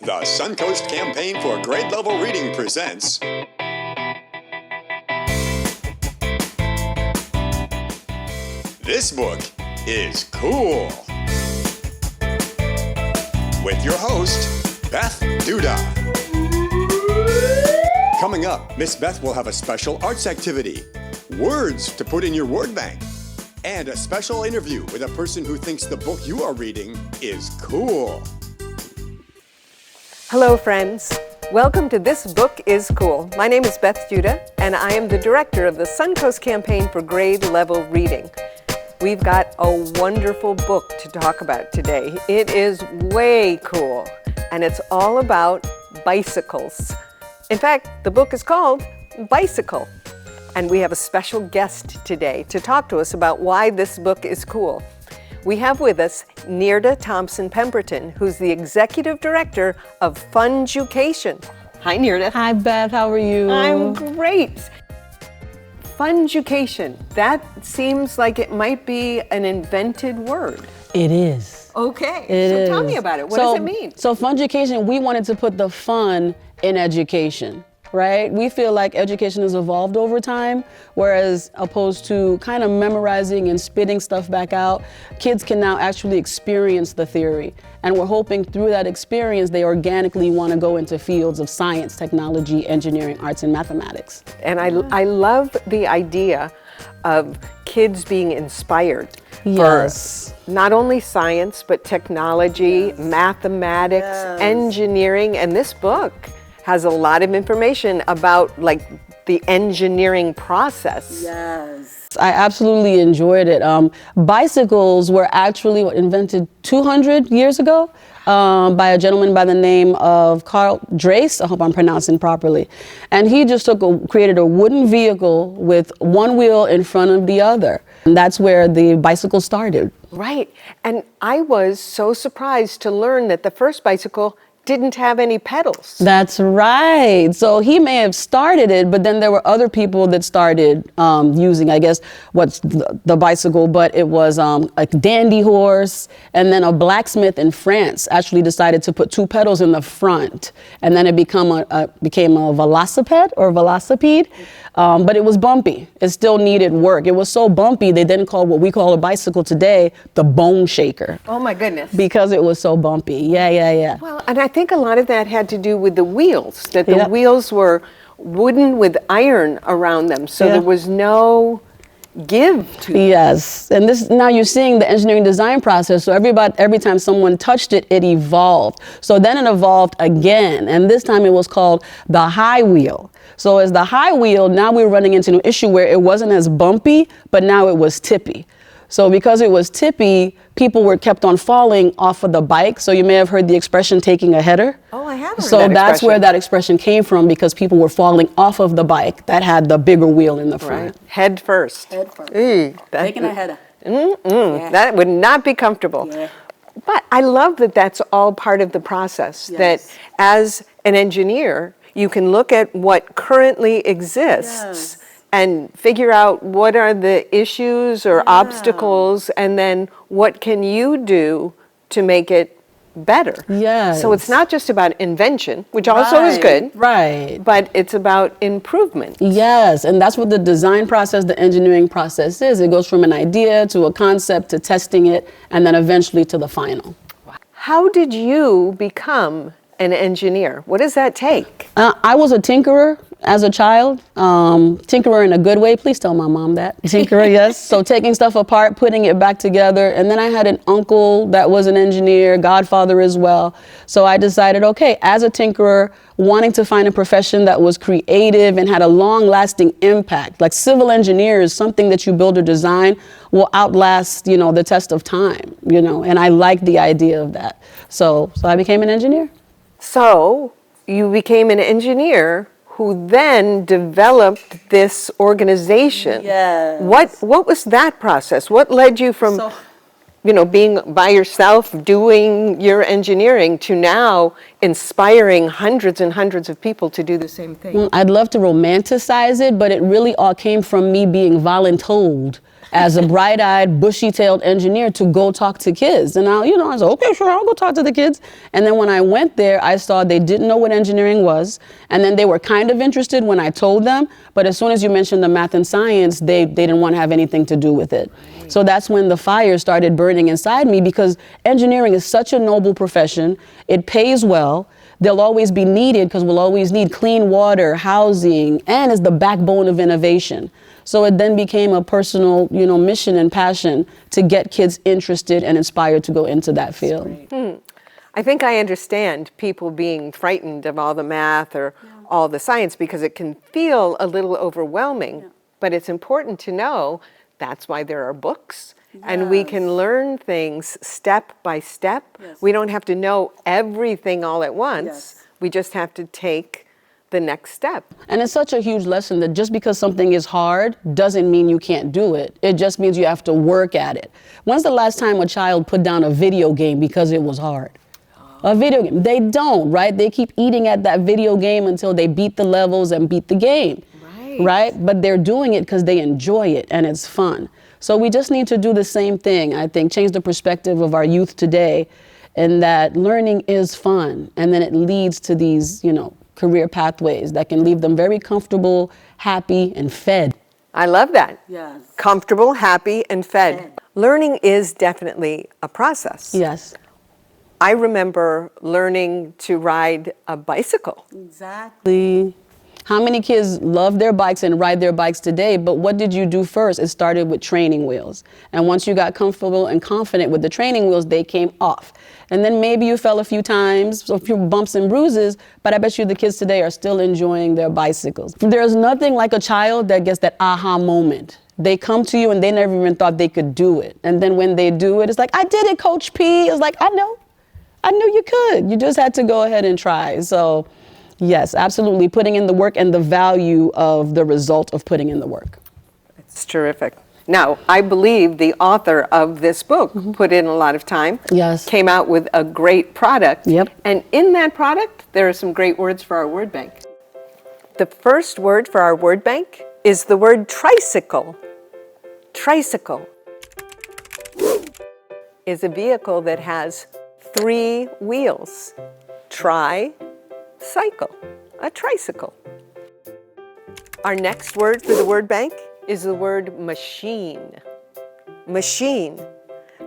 The Suncoast Campaign for Grade Level Reading presents This Book is Cool! With your host, Beth Duda. Coming up, Miss Beth will have a special arts activity, words to put in your word bank, and a special interview with a person who thinks the book you are reading is cool. Hello, friends. Welcome to This Book is Cool. My name is Beth Duda, and I am the director of the Suncoast Campaign for Grade Level Reading. We've got a wonderful book to talk about today. It is way cool, and it's all about bicycles. In fact, the book is called Bicycle, and we have a special guest today to talk to us about why this book is cool. We have with us Neirda Thompson-Pemberton, who's the executive director of FUNducation. Hi, Neirda. Hi, Beth. How are you? I'm great. FUNducation. That seems like it might be an invented word. It is. Okay. Tell me about it. What does it mean? So FUNducation, we wanted to put the fun in education. Right? We feel like education has evolved over time, whereas opposed to kind of memorizing and spitting stuff back out, kids can now actually experience the theory. And we're hoping through that experience, they organically want to go into fields of science, technology, engineering, arts, and mathematics. And I love the idea of kids being inspired for not only science, but technology, mathematics, engineering, and this book has a lot of information about like the engineering process. Yes. I absolutely enjoyed it. Bicycles were actually invented 200 years ago by a gentleman by the name of Carl Drace. I hope I'm pronouncing properly. And he just created a wooden vehicle with one wheel in front of the other. And that's where the bicycle started. Right. And I was so surprised to learn that the first bicycle didn't have any pedals. That's right. So he may have started it, but then there were other people that started using, I guess, what's the bicycle, but it was a dandy horse, and then a blacksmith in France actually decided to put two pedals in the front, and then it became a velocipede or velocipede, but it was bumpy. It still needed work. It was so bumpy, they then called what we call a bicycle today the bone shaker. Oh my goodness. Because it was so bumpy. Yeah. Well, and I think a lot of that had to do with the wheels, that the wheels were wooden with iron around them, so there was no give to them. Yes, and this now you're seeing the engineering design process, so every time someone touched it, it evolved. So then it evolved again, and this time it was called the high wheel. So as the high wheel, now we're running into an issue where it wasn't as bumpy, but now it was tippy. So because it was tippy, people were kept on falling off of the bike. So you may have heard the expression taking a header. Oh, I have heard that So that's expression. where that expression came from, because people were falling off of the bike that had the bigger wheel in the front. Right. Head first. Taking a header. That would not be comfortable. Yeah. But I love that that's all part of the process, that as an engineer, you can look at what currently exists and figure out what are the issues or obstacles, and then what can you do to make it better. Yes. So it's not just about invention, which also is good. Right. But it's about improvement. Yes, and that's what the design process, the engineering process is. It goes from an idea to a concept to testing it, and then eventually to the final. How did you become an engineer? What does that take? I was a tinkerer as a child. Tinkerer in a good way. Please tell my mom that. Tinkerer, yes. So taking stuff apart, putting it back together. And then I had an uncle that was an engineer, godfather as well. So I decided, okay, as a tinkerer, wanting to find a profession that was creative and had a long-lasting impact. Like civil engineer is something that you build or design will outlast, the test of time, and I liked the idea of that. So I became an engineer. So you became an engineer who then developed this organization. Yes. What was that process? What led you from being by yourself doing your engineering to now inspiring hundreds and hundreds of people to do the same thing? I'd love to romanticize it, but it really all came from me being voluntold as a bright-eyed, bushy-tailed engineer to go talk to kids. And I said, okay, sure, I'll go talk to the kids. And then when I went there, I saw they didn't know what engineering was. And then they were kind of interested when I told them. But as soon as you mentioned the math and science, they didn't want to have anything to do with it. So that's when the fire started burning inside me, because engineering is such a noble profession. It pays well. They'll always be needed because we'll always need clean water, housing, and is the backbone of innovation. So it then became a personal, mission and passion to get kids interested and inspired to go into that field. I think I understand people being frightened of all the math or all the science, because it can feel a little overwhelming, but it's important to know that's why there are books. And we can learn things step by step. We don't have to know everything all at once. We just have to take the next step. And it's such a huge lesson that just because something is hard doesn't mean you can't do it. It just means you have to work at it. When's the last time a child put down a video game because it was hard? A video game. They don't, right? They keep eating at that video game until they beat the levels and beat the game. Right? But they're doing it because they enjoy it and it's fun. So we just need to do the same thing, I think, change the perspective of our youth today, and that learning is fun. And then it leads to these, career pathways that can leave them very comfortable, happy, and fed. I love that. Yes. Comfortable, happy, and fed. Learning is definitely a process. Yes. I remember learning to ride a bicycle. Exactly. How many kids love their bikes and ride their bikes today, but what did you do first? It started with training wheels. And once you got comfortable and confident with the training wheels, they came off. And then maybe you fell a few times, a few bumps and bruises, but I bet you the kids today are still enjoying their bicycles. There's nothing like a child that gets that aha moment. They come to you and they never even thought they could do it. And then when they do it, it's like, I did it, Coach P. It's like, I knew you could. You just had to go ahead and try. So yes, absolutely. Putting in the work and the value of the result of putting in the work. It's terrific. Now, I believe the author of this book put in a lot of time. Yes. Came out with a great product. Yep. And in that product, there are some great words for our word bank. The first word for our word bank is the word tricycle. Tricycle is a vehicle that has 3 wheels. Cycle, a tricycle. Our next word for the word bank is the word machine. Machine.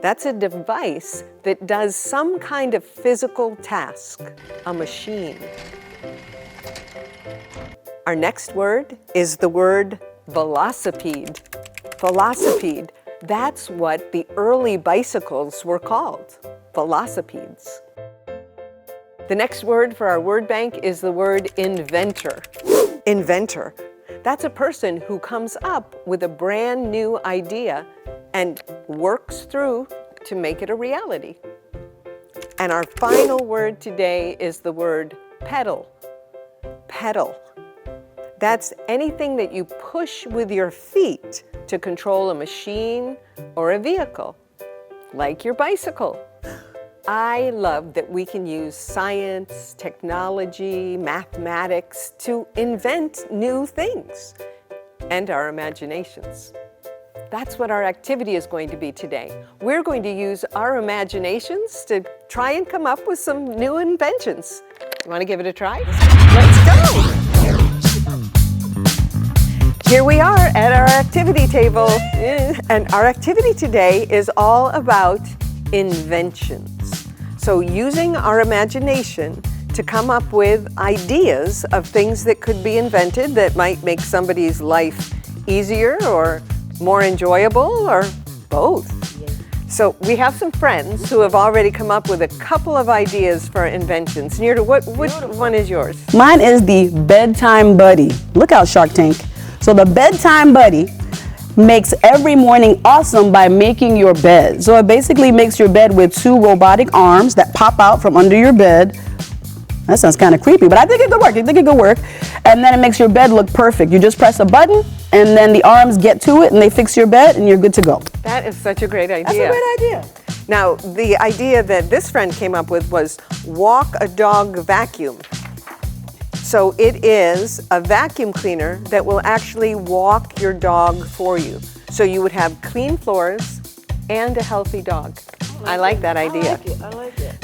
That's a device that does some kind of physical task. A machine. Our next word is the word velocipede. Velocipede. That's what the early bicycles were called. Velocipedes. The next word for our word bank is the word inventor. Inventor. That's a person who comes up with a brand new idea and works through to make it a reality. And our final word today is the word pedal. Pedal. That's anything that you push with your feet to control a machine or a vehicle, like your bicycle. I love that we can use science, technology, mathematics to invent new things and our imaginations. That's what our activity is going to be today. We're going to use our imaginations to try and come up with some new inventions. You want to give it a try? Let's go! Here we are at our activity table, and our activity today is all about inventions. So using our imagination to come up with ideas of things that could be invented that might make somebody's life easier or more enjoyable or both. So we have some friends who have already come up with a couple of ideas for inventions. Neirda, which one is yours? Mine is the bedtime buddy. Look out, Shark Tank. So the bedtime buddy makes every morning awesome by making your bed. So it basically makes your bed with 2 robotic arms that pop out from under your bed. That sounds kind of creepy, but I think it could work. And then it makes your bed look perfect. You just press a button and then the arms get to it and they fix your bed and you're good to go. That is such a great idea. That's a great idea. Now, the idea that this friend came up with was walk a dog vacuum. So it is a vacuum cleaner that will actually walk your dog for you. So you would have clean floors and a healthy dog. I like that idea. I like it.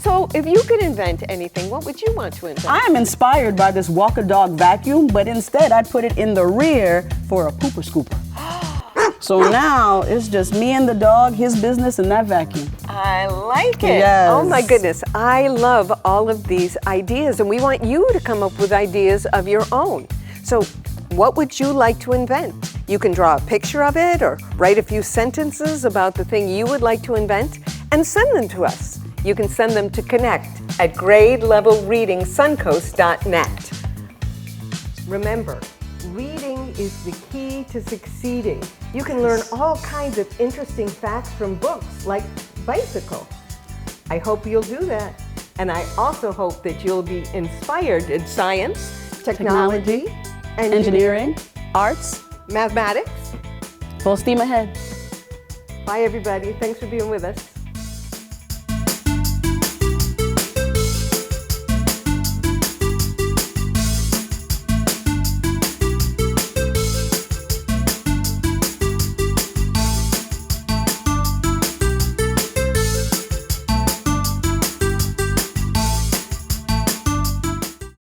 So if you could invent anything, what would you want to invent? I am inspired by this walk a dog vacuum, but instead I'd put it in the rear for a pooper scooper. So now it's just me and the dog, his business, and that vacuum. I like it. Yes. Oh my goodness. I love all of these ideas, and we want you to come up with ideas of your own. So what would you like to invent? You can draw a picture of it or write a few sentences about the thing you would like to invent and send them to us. You can send them to connect@grade-level-reading-suncoast.net. Remember, reading is the key to succeeding. You can learn all kinds of interesting facts from books like bicycle. I hope you'll do that. And I also hope that you'll be inspired in science, technology, engineering, arts, mathematics. full steam ahead. Bye everybody. Thanks for being with us.